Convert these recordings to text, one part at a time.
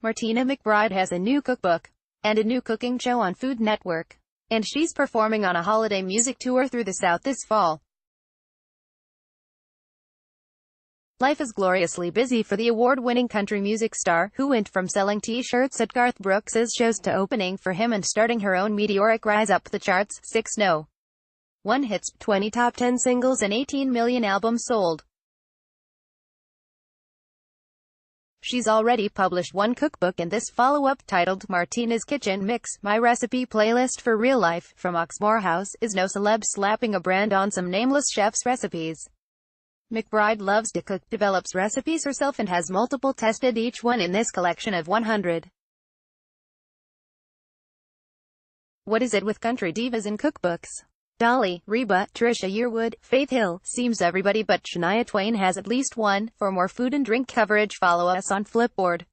Martina McBride has a new cookbook and a new cooking show on Food Network, and she's performing on a holiday music tour through the South this fall. Life is gloriously busy for the award-winning country music star, who went from selling t-shirts at Garth Brooks's shows to opening for him and starting her own meteoric rise up the charts. 6 No. 1 hits, 20 top 10 singles and 18 million albums sold. She's already published one cookbook and this follow-up, titled Martina's Kitchen Mix, My Recipe Playlist for Real Life, from Oxmoor House, is no celeb slapping a brand on some nameless chef's recipes. McBride loves to cook, develops recipes herself and has multiple tested, each one in this collection of 100. What is it with country divas in cookbooks? Dolly, Reba, Trisha Yearwood, Faith Hill, seems everybody but Shania Twain has at least one. For more food and drink coverage, follow us on Flipboard.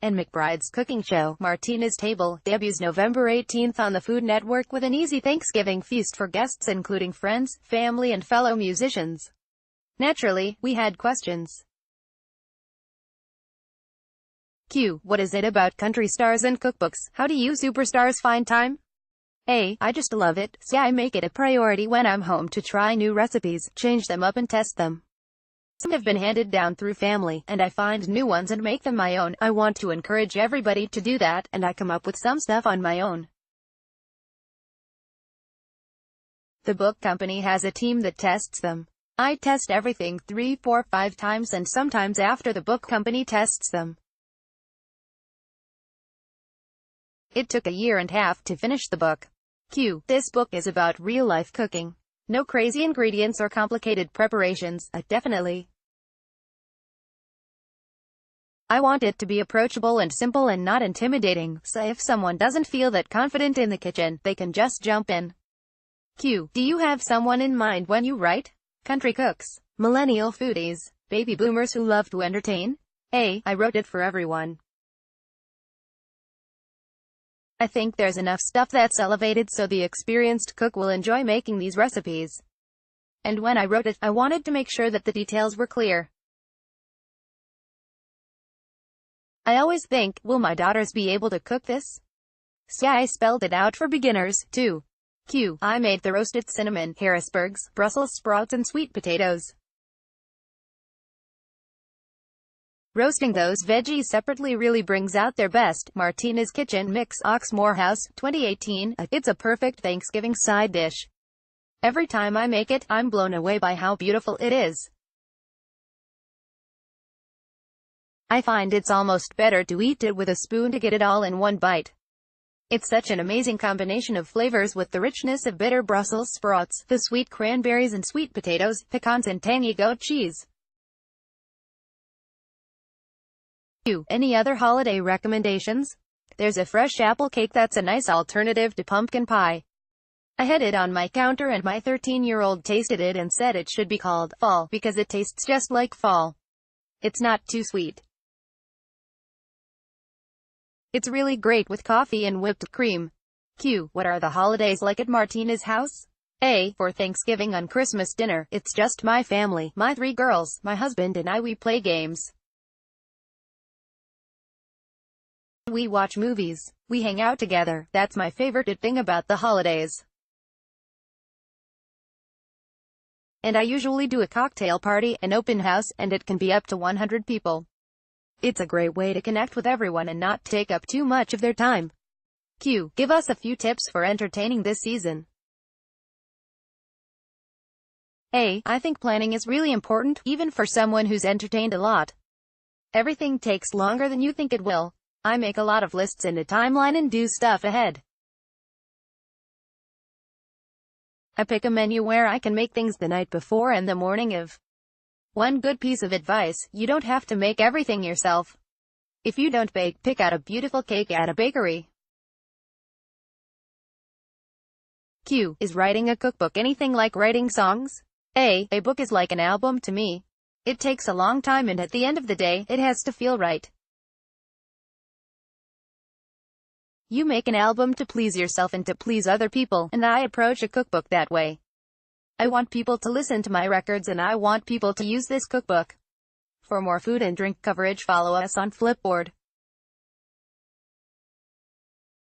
And McBride's cooking show, Martina's Table, debuts November 18th on the Food Network with an easy Thanksgiving feast for guests including friends, family and fellow musicians. Naturally, we had questions. Q. What is it about country stars and cookbooks? How do you superstars find time? A. I just love it, so I make it a priority when I'm home to try new recipes, change them up and test them. Some have been handed down through family, and I find new ones and make them my own. I want to encourage everybody to do that, and I come up with some stuff on my own. The book company has a team that tests them. I test everything 3, 4, 5 times and sometimes after the book company tests them. It took a year and a half to finish the book. Q. This book is about real-life cooking. No crazy ingredients or complicated preparations, definitely. I want it to be approachable and simple and not intimidating, so if someone doesn't feel that confident in the kitchen, they can just jump in. Q. Do you have someone in mind when you write? Country cooks, millennial foodies, baby boomers who love to entertain? A. I wrote it for everyone. I think there's enough stuff that's elevated so the experienced cook will enjoy making these recipes. And when I wrote it, I wanted to make sure that the details were clear. I always think, will my daughters be able to cook this? So I spelled it out for beginners, too. Q. I made the roasted cinnamon, Harrisburgs, Brussels sprouts and sweet potatoes. Roasting those veggies separately really brings out their best. Martina's Kitchen Mix, Oxmoor House, 2018. It's a perfect Thanksgiving side dish. Every time I make it, I'm blown away by how beautiful it is. I find it's almost better to eat it with a spoon to get it all in one bite. It's such an amazing combination of flavors with the richness of bitter Brussels sprouts, the sweet cranberries and sweet potatoes, pecans and tangy goat cheese. Any other holiday recommendations? There's a fresh apple cake that's a nice alternative to pumpkin pie. I had it on my counter and my 13-year-old tasted it and said it should be called fall because it tastes just like fall. It's not too sweet. It's really great with coffee and whipped cream. Q. What are the holidays like at Martina's house? A. For Thanksgiving on Christmas dinner, it's just my family, my 3 girls, my husband and I. We play games. We watch movies. We hang out together. That's my favorite thing about the holidays. And I usually do a cocktail party, an open house, and it can be up to 100 people. It's a great way to connect with everyone and not take up too much of their time. Q. Give us a few tips for entertaining this season. A. I think planning is really important, even for someone who's entertained a lot. Everything takes longer than you think it will. I make a lot of lists and a timeline and do stuff ahead. I pick a menu where I can make things the night before and the morning of. One good piece of advice, you don't have to make everything yourself. If you don't bake, pick out a beautiful cake at a bakery. Q. Is writing a cookbook anything like writing songs? A book is like an album to me. It takes a long time and at the end of the day, it has to feel right. You make an album to please yourself and to please other people, and I approach a cookbook that way. I want people to listen to my records and I want people to use this cookbook. For more food and drink coverage, follow us on Flipboard.